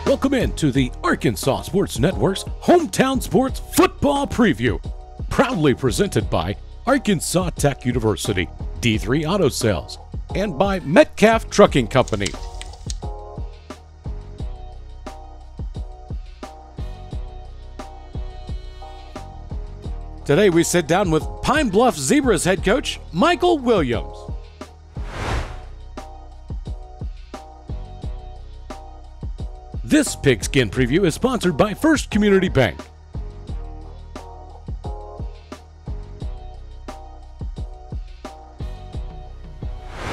Welcome in to the Arkansas Sports Network's Hometown Sports Football Preview, proudly presented by Arkansas Tech University, D3 Auto Sales, and by Metcalf Trucking Company. Today we sit down with Pine Bluff Zebras head coach Michael Williams. This Pigskin Preview is sponsored by First Community Bank.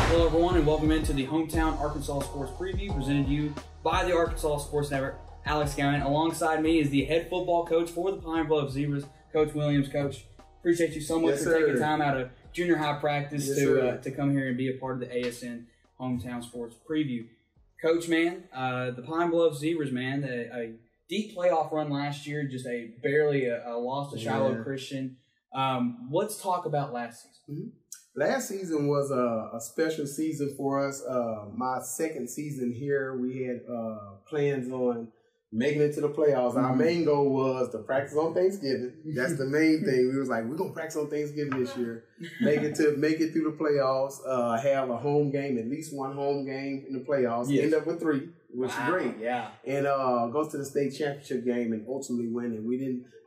Hello everyone and welcome into the Hometown Arkansas Sports Preview presented to you by the Arkansas Sports Network. Alex Gowan. Alongside me is the head football coach for the Pine Bluff Zebras, Coach Williams. Coach, appreciate you so much for taking time out of junior high practice to come here and be a part of the ASN Hometown Sports Preview. Coach, man, the Pine Bluff Zebras, man, a deep playoff run last year, just barely a loss to Shiloh Christian. Let's talk about last season. Mm-hmm. Last season was a special season for us. My second season here, we had plans on making it to the playoffs. Our main goal was to practice on Thanksgiving. That's the main thing. We was like, we're gonna practice on Thanksgiving this year. Make it through the playoffs. Have a home game, at least one home game in the playoffs. Yes. End up with 3, which is great. Yeah. And go to the state championship game and ultimately win it.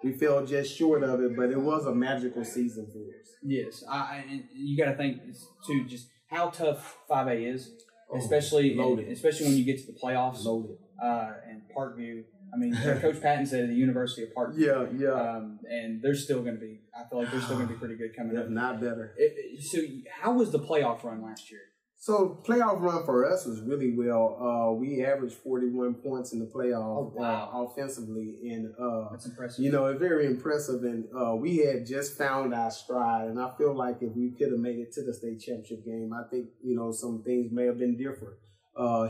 We fell just short of it, but it was a magical season for us. Yes, and you got to think too, just how tough 5A is, especially when you get to the playoffs. Loaded. And Parkview. I mean, Coach Patton said at the University of Parkview. Yeah. And they're still going to be. I feel like they're still going to be pretty good coming up. If not better. So, how was the playoff run last year? So, playoff run for us was really well. We averaged 41 points in the playoff offensively. And, that's impressive. It's very impressive. And we had just found our stride. And I feel like if we could have made it to the state championship game, I think, some things may have been different.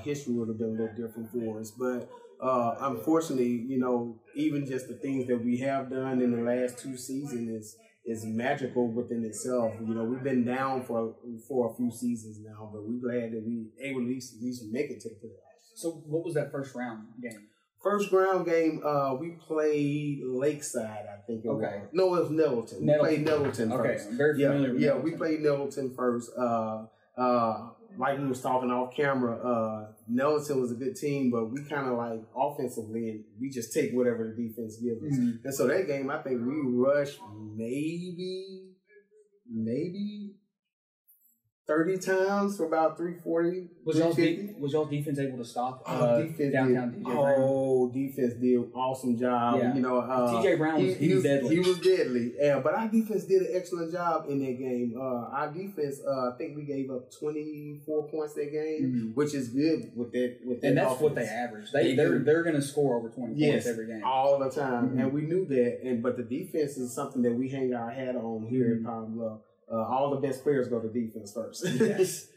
History would have been a little different for us. But unfortunately, even just the things that we have done in the last 2 seasons is magical within itself. We've been down for a few seasons now, but we're glad that we able to at least make it to the playoffs. So what was that first round game? First round game, we played Lakeside, I think it was. No, it was Nettleton. We played Nettleton first. Okay, I'm very familiar with Nettleton. We played Nettleton first. Like we was talking off camera, Nettleton was a good team, but we kind of like offensively, and we just take whatever the defense gives us. Mm-hmm. And so that game, I think we rushed maybe 30 times for about 340. Was y'all defense able to stop downtown DJ Brown? Oh, defense did an awesome job. Yeah. TJ Brown was deadly. He was deadly. But our defense did an excellent job in that game. Our defense, I think we gave up 24 points that game, which is good with that. And that's offense. What they average. They're going to score over 20 points every game. All the time. Mm-hmm. And we knew that. But the defense is something that we hang our hat on here in Pine Bluff. All the best players go to defense first. Yes.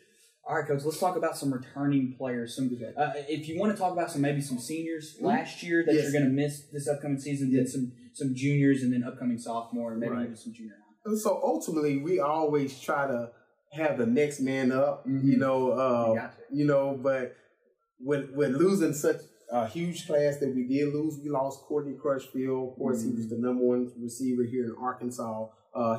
All right, Coach, let's talk about some returning players. If you want to talk about some seniors last year that you're going to miss this upcoming season, then some juniors and then upcoming sophomore and maybe even some junior high. So ultimately, we always try to have the next man up, but with losing such a huge class that we did lose, we lost Courtney Crutchfield. Of course, he was the #1 receiver here in Arkansas.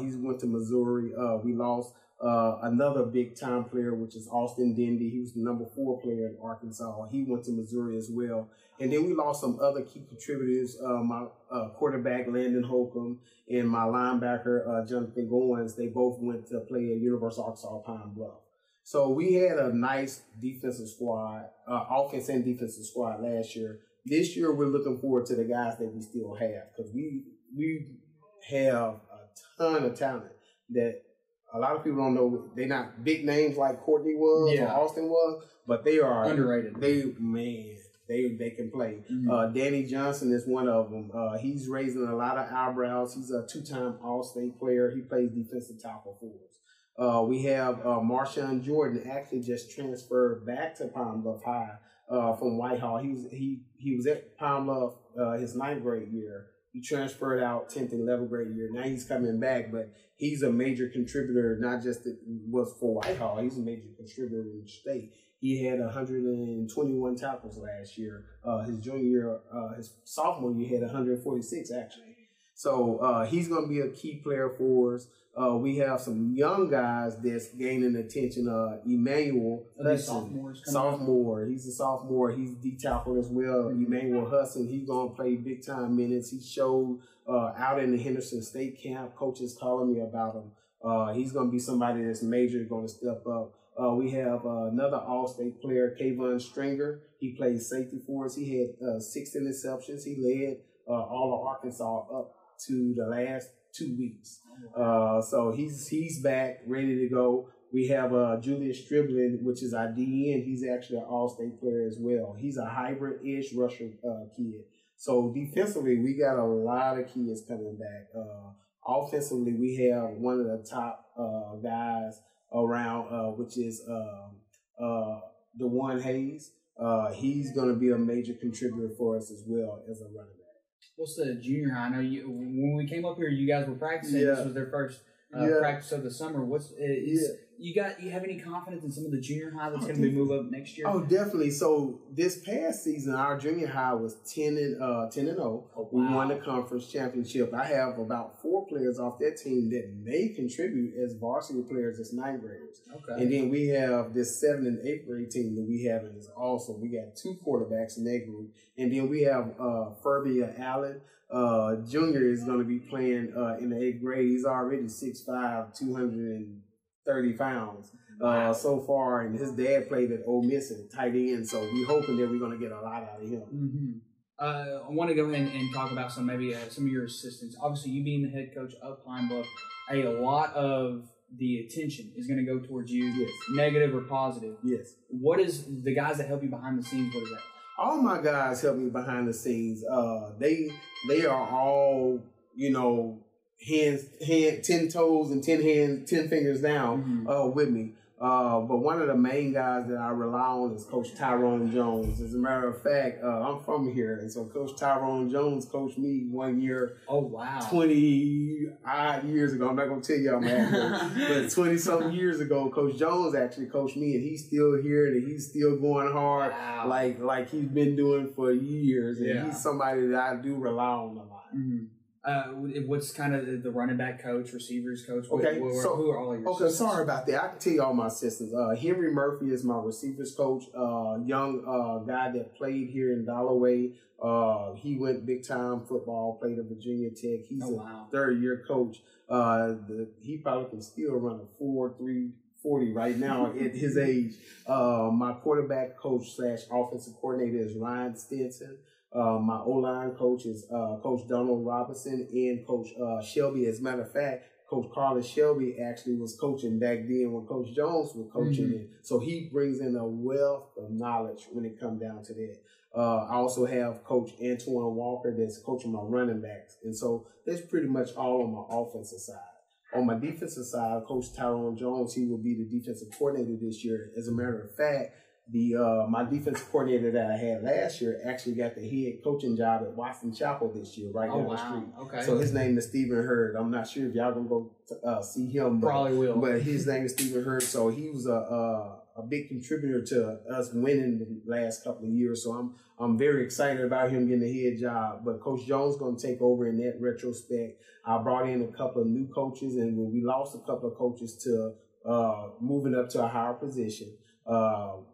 He went to Missouri. We lost another big-time player, which is Austin Dendy. He was the #4 player in Arkansas. He went to Missouri as well. And then we lost some other key contributors, my quarterback, Landon Holcomb, and my linebacker, Jonathan Goins. They both went to play at University of Arkansas Pine Bluff. So we had a nice defensive squad, offense and defensive squad last year. This year, we're looking forward to the guys that we still have because we have ton of talent that a lot of people don't know. They're not big names like Courtney was or Austin was, but they are underrated. They can play. Mm-hmm. Danny Johnson is one of them. He's raising a lot of eyebrows. He's a 2-time All-State player. He plays defensive tackle for us. We have Marshawn Jordan actually just transferred back to Pine Bluff High from Whitehall. He was at Pine Bluff his 9th grade year. He transferred out 10th and 11th grade year. Now he's coming back, but he's a major contributor, not just was for Whitehall. He's a major contributor in the state. He had 121 tackles last year. His junior year, his sophomore year, he had 146 actually. So he's going to be a key player for us. We have some young guys that's gaining attention. Emmanuel Hudson, sophomore. He's a sophomore. He's D tackle as well. Emmanuel Hudson, he's going to play big time minutes. He showed out in the Henderson State camp. Coaches calling me about him. He's going to be somebody that's major, going to step up. We have another All-State player, Kayvon Stringer. He played safety for us. He had 6 interceptions. He led all of Arkansas up to the last 2 weeks. So he's back, ready to go. We have Julius Striblin, which is our DN. He's actually an All-State player as well. He's a hybrid-ish rusher kid. So defensively, we got a lot of kids coming back. Offensively, we have one of the top guys around, which is DeJuan Hayes. He's going to be a major contributor for us as well as a running back. What's the junior high? I know when we came up here, you guys were practicing. Yeah. This was their first practice of the summer. You have any confidence in some of the junior high that's going to be move up next year? Oh, definitely. So this past season, our junior high was 10-0. Oh, wow. We won the conference championship. I have about 4 players off that team that may contribute as varsity players as 9th graders. Okay. And then we have this 7th and 8th grade team that we have is awesome. We got 2 quarterbacks in that group, and then we have Furbia Allen. Junior is going to be playing in the 8th grade. He's already 6'5", 230 pounds so far, and his dad played at Ole Miss at tight end, so we're hoping that we're going to get a lot out of him. Mm-hmm. I want to go ahead and talk about some of your assistants. Obviously, you being the head coach of Pine Bluff, a lot of the attention is going to go towards you, yes, negative or positive. Yes. What is the guys that help you behind the scenes? What is that? All my guys help me behind the scenes. They are all, 10 toes and 10 hands, 10 fingers down with me. But one of the main guys that I rely on is Coach Tyrone Jones. As a matter of fact, I'm from here, and so Coach Tyrone Jones coached me 1 year. Oh, wow. 20-odd years ago. I'm not going to tell y'all, man, but 20-something years ago, Coach Jones actually coached me, and he's still here, and he's still going hard, like he's been doing for years. And he's somebody that I do rely on a lot. Mm-hmm. What's kind of the running back coach, receivers coach? Who are all your assistants? Sorry about that. I can tell you all my assistants. Henry Murphy is my receivers coach. Young guy that played here in Dalloway. He went big time football, played at Virginia Tech. He's a 3rd-year coach. He probably can still run a 4.340 right now at his age. My quarterback coach / offensive coordinator is Ryan Stinson. My O-line coach is Coach Donald Robinson and Coach Shelby. As a matter of fact, Coach Carlos Shelby actually was coaching back then when Coach Jones was coaching. So he brings in a wealth of knowledge when it comes down to that. I also have Coach Antoine Walker that's coaching my running backs. And so that's pretty much all on my offensive side. On my defensive side, Coach Tyrone Jones, he will be the defensive coordinator this year. As a matter of fact, my defensive coordinator that I had last year actually got the head coaching job at Watson Chapel this year, right down the street. Okay. So his name is Stephen Hurd. I'm not sure if y'all gonna go see him. Probably will. But his name is Stephen Hurd. So he was a big contributor to us winning the last couple of years. So I'm very excited about him getting the head job. But Coach Jones is gonna take over in that retrospect. I brought in a couple of new coaches, and when we lost a couple of coaches to moving up to a higher position.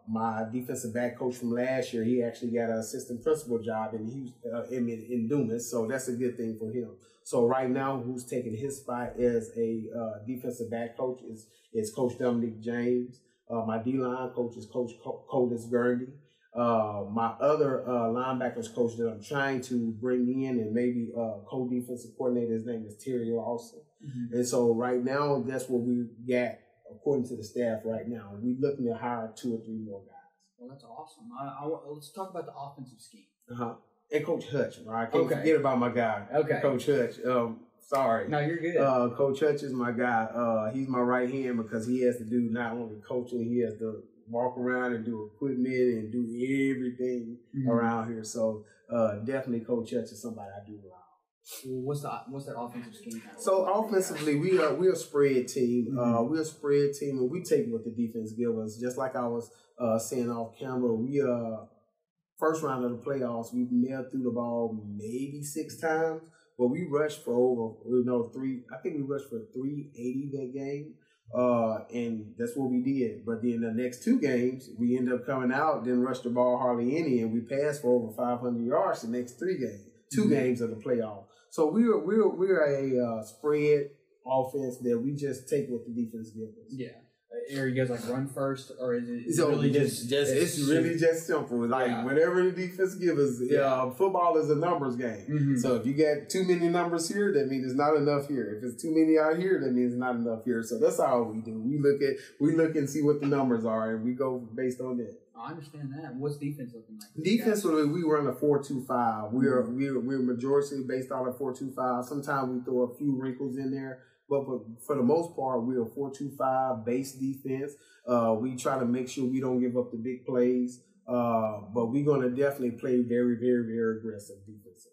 My defensive back coach from last year, he actually got an assistant principal job in Houston, in Dumas, so that's a good thing for him. So right now, who's taking his spot as a defensive back coach is Coach Dominic James. My D-line coach is Coach Codis Gurney. My other linebackers coach that I'm trying to bring in and maybe co-defensive coordinator, his name is Terry Lawson. And so right now, that's what we got. According to the staff right now, we're looking to hire 2 or 3 more guys. Well, that's awesome. Let's talk about the offensive scheme. And Coach Hutch. I can't forget about my guy. Okay. Coach Hutch. Sorry. No, you're good. Coach Hutch is my guy. He's my right hand because he has to do not only coaching, he has to walk around and do equipment and do everything around here. So definitely Coach Hutch is somebody I do rely on. What's that offensive scheme? So offensively, we're a spread team. We're a spread team, and we take what the defense gives us. Just like I was saying off camera, we first round of the playoffs, we mailed through the ball maybe 6 times, but we rushed for over I think we rushed for 380 that game. And that's what we did. But then the next 2 games, we ended up coming out, didn't rush the ball hardly any, and we passed for over 500 yards the next 3 games, 2 games of the playoff. So we're a spread offense that we just take what the defense gives us. Yeah. Are you guys like run first, or is it so really it's really just simple. Like whatever the defense gives us, football is a numbers game. Mm-hmm. So if you get too many numbers here, that means it's not enough here. If it's too many out here, that means it's not enough here. So that's all we do. We look and see what the numbers are, and we go based on that. I understand that. What's defense looking like? Defensively, we run a 4-2-5. We're majority based on a 4-2-5. Sometimes we throw a few wrinkles in there. But for the most part, we're a 4-2-5 base defense. We try to make sure we don't give up the big plays. But we're going to definitely play very, very, very aggressive defense.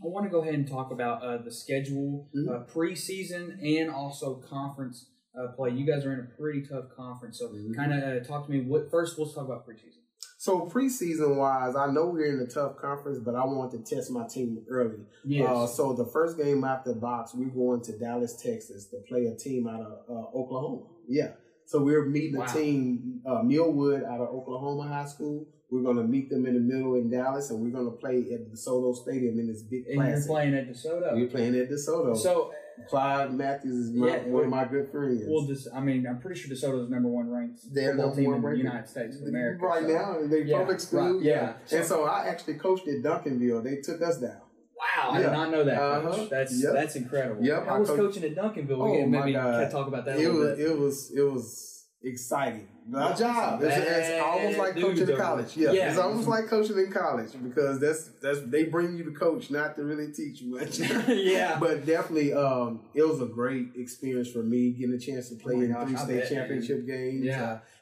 I want to go ahead and talk about the schedule, preseason, and also conference play. You guys are in a pretty tough conference. So kind of talk to me. First, let's talk about preseason. So preseason-wise, I know we're in a tough conference, but I wanted to test my team early. Yes. So the first game after box, we're going to Dallas, Texas, to play a team out of Oklahoma. Yeah. So we're meeting a team, Millwood, out of Oklahoma High School. We're going to meet them in the middle in Dallas, and we're going to play at the DeSoto Stadium in this big classic. And you're playing at DeSoto. We're playing at DeSoto. So Clyde Matthews is one of my good friends. Well, I'm pretty sure DeSoto is number 1 ranked football team in the United States of America. Right now, they public school. Right, yeah. And so I actually coached at Duncanville. They took us down. Wow, I did not know that, Coach. That's incredible. Yep. I was coaching at Duncanville. We can maybe talk about that a little bit. It was exciting. My job. It's almost like coaching in college. Yeah. It's almost like coaching in college because that's they bring you to coach, not to really teach you much. Yeah. But definitely, it was a great experience for me getting a chance to play in 3 state championship games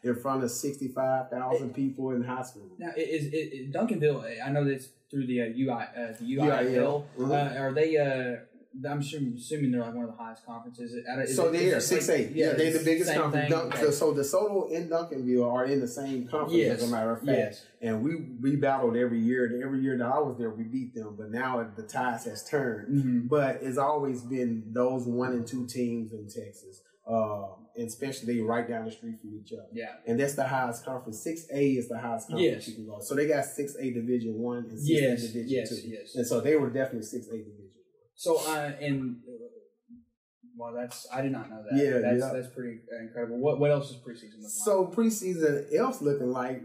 in front of 65,000 people in high school. Now, is Duncanville? I know that's through the UIL. Are they? I'm assuming they're like one of the highest conferences. So they're 6A. Yeah, they're the biggest conference. So DeSoto and Duncanville are in the same conference, as a matter of fact. Yes. And we battled every year. And every year that I was there, we beat them. But now the tides has turned. Mm-hmm. But it's always been those 1 and 2 teams in Texas. And especially right down the street from each other. Yeah. And that's the highest conference. 6A is the highest conference you can go. So they got 6A Division 1 and 6A Division 2. Yes. And so they were definitely 6A Division 1. So, I did not know that. That's pretty incredible. What else is preseason looking like? So preseason else looking like,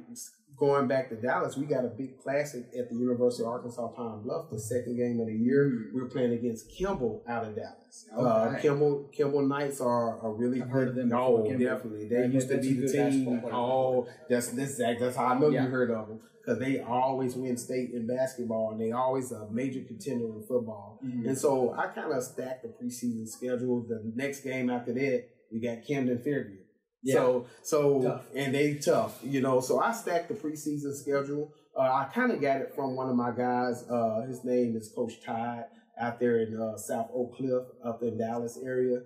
going back to Dallas, we got a big classic at the University of Arkansas Pine Bluff, the second game of the year. We're playing against Kimball out of Dallas. Okay. Kimball Knights are really good. Heard of them. Oh, definitely. They used to be the team. Oh, that's how I know you heard of them. Because they always win state in basketball, and they always a major contender in football. Mm-hmm. And so I kind of stacked the preseason schedule. The next game after that, we got Camden Fairview. Yeah. So tough. And they tough, So I stacked the preseason schedule. I kind of got it from one of my guys. His name is Coach Todd out there in South Oak Cliff up in Dallas area,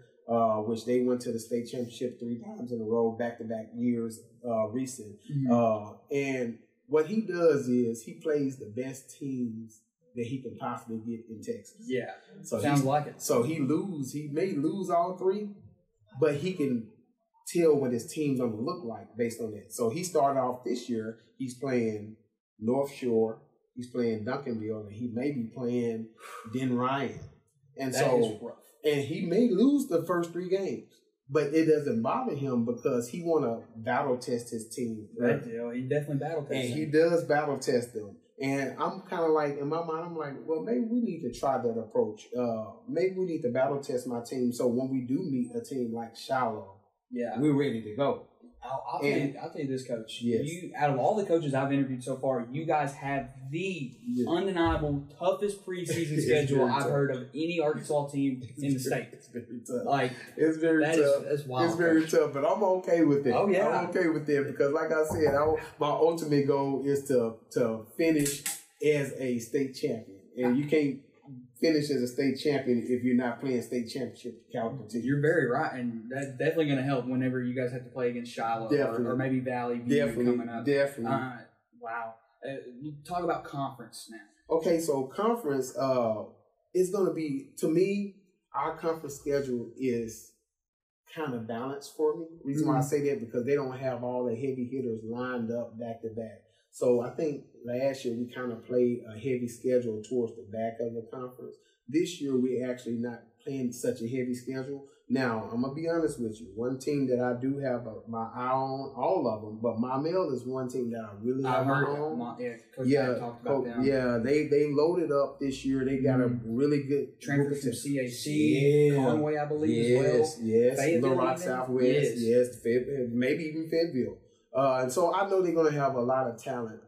which they went to the state championship 3 times in a row, back-to-back years recent. Mm-hmm. And what he does is he plays the best teams that he can possibly get in Texas. Yeah, so sounds like it. So he may lose all 3, but he can tell what his team's going to look like based on that. So he started off this year, he's playing North Shore, he's playing Duncanville, and he may be playing Den Ryan. And that is rough. And he may lose the first 3 games. But it doesn't bother him because he want to battle test his team. Right? He definitely battle tests them. And he does battle test them. And I'm kind of like, in my mind, I'm like, well, maybe we need to try that approach. Maybe we need to battle test my team so when we do meet a team like Shiloh, we're ready to go. I'll tell you this, Coach. Yes. Out of all the coaches I've interviewed so far, you guys have the undeniable toughest preseason schedule I've heard of any Arkansas team in the state. It's very tough. It's very tough. That's wild. It's very tough, but I'm okay with it. Oh yeah, I'm okay with it because, like I said, my ultimate goal is to finish as a state champion, and you can't finish as a state champion if you're not playing state championship caliber teams. You're very right, and that's definitely going to help whenever you guys have to play against Shiloh or maybe Valley View coming up. Definitely. Wow. Talk about conference now. Okay, so conference is going to be, to me, our conference schedule is kind of balanced for me. The reason why I say that, because they don't have all the heavy hitters lined up back to back. So I think last year we kind of played a heavy schedule towards the back of the conference. This year we're actually not playing such a heavy schedule. Now, I'm going to be honest with you. One team that I do have my eye on, all of them, but Maumelle is one team that I really have my eye on. Coach talked about them. Yeah, they loaded up this year. They got a really good transfer from CAC, Conway, I believe, as well. Yes, Little Rock Southwest, yes, maybe even Fayetteville. And so I know they're going to have a lot of talent.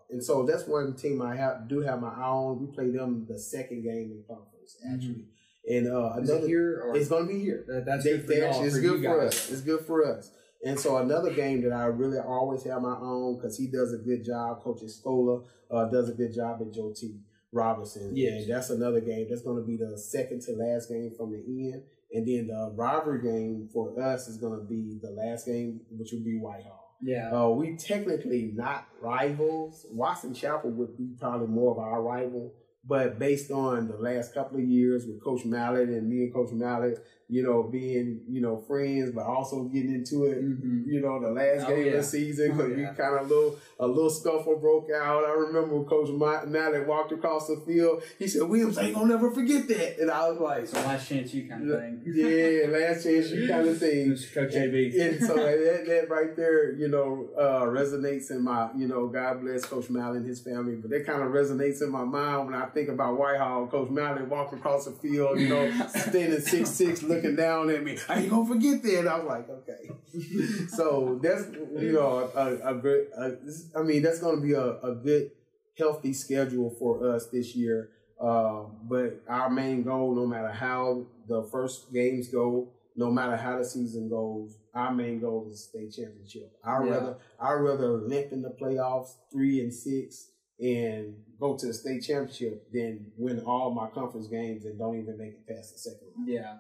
And so that's one team I do have my eye on. We play them the second game in conference, actually. And another here, it's going to be here. That's good for y'all. It's good for us. It's good for us. And so another game that I really always have my own, because he does a good job. Coach Escola does a good job at Joe T. Robinson. Yes. And that's another game. That's going to be the second to last game from the end. And then the rivalry game for us is going to be the last game, which will be Whitehall. Yeah. We technically not rivals. Watson Chapel would be probably more of our rival. But based on the last couple of years with Coach Mallett and me and Coach Mallett, being, friends, but also getting into it, the last game of the season, because we kind of a little scuffle broke out. I remember when Coach Mallett walked across the field, he said, "Williams ain't gonna never forget that." And I was like, "So last chance you kind of thing." Yeah, last chance you kind of thing. Coach JB. And so that right there, resonates in my, God bless Coach Mallett and his family, but that kind of resonates in my mind when I think about Whitehall. Coach Mallett walking across the field, standing 6'6", looking down at me. I ain't gonna forget that. And I was like, okay. So that's a good. That's gonna be a good, healthy schedule for us this year. But our main goal, no matter how the first games go, no matter how the season goes, our main goal is state championship. I'd rather lengthen the playoffs 3 and 6 and go to the state championship than win all my conference games and don't even make it past the second round. Yeah,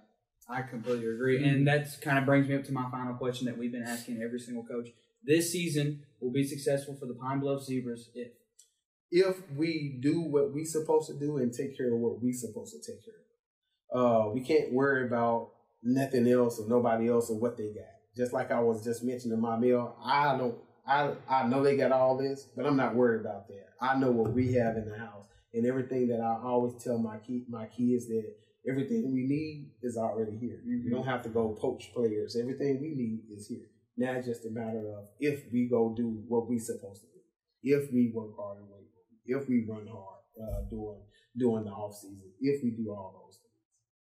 I completely agree. And that kind of brings me up to my final question that we've been asking every single coach. This season will be successful for the Pine Bluff Zebras if we do what we supposed to do and take care of what we supposed to take care of. We can't worry about nothing else or nobody else or what they got. Just like I was just mentioning Maumelle, I know they got all this, but I'm not worried about that. I know what we have in the house, and everything that I always tell my kids that everything we need is already here. You don't have to go poach players. Everything we need is here. Now it's just a matter of if we go do what we supposed to do, if we work hard and weight room, if we run hard during the off season, if we do all those things.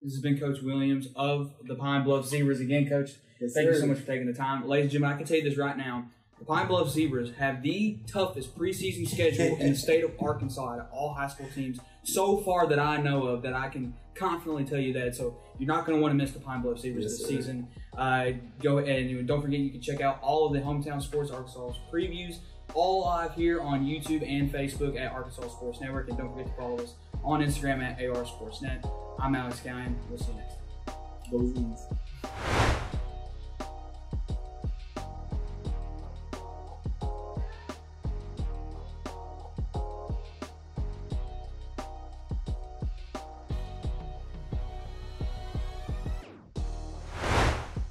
This has been Coach Williams of the Pine Bluff Zebras. Again, Coach, thank you so much for taking the time. Ladies and gentlemen, I can tell you this right now. The Pine Bluff Zebras have the toughest preseason schedule in the state of Arkansas out of all high school teams so far that I know of, that I can confidently tell you that. So you're not going to want to miss the Pine Bluff Zebras this season. Go ahead and don't forget you can check out all of the Hometown Sports Arkansas previews all live here on YouTube and Facebook at Arkansas Sports Network. And don't forget to follow us on Instagram at AR Sportsnet. I'm Alex Gallion. We'll see you next time. Go Zebras.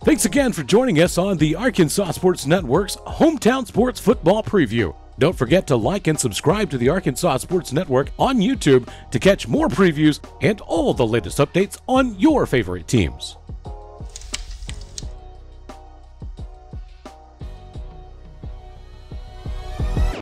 Thanks again for joining us on the Arkansas Sports Network's Hometown Sports Football Preview. Don't forget to like and subscribe to the Arkansas Sports Network on YouTube to catch more previews and all the latest updates on your favorite teams.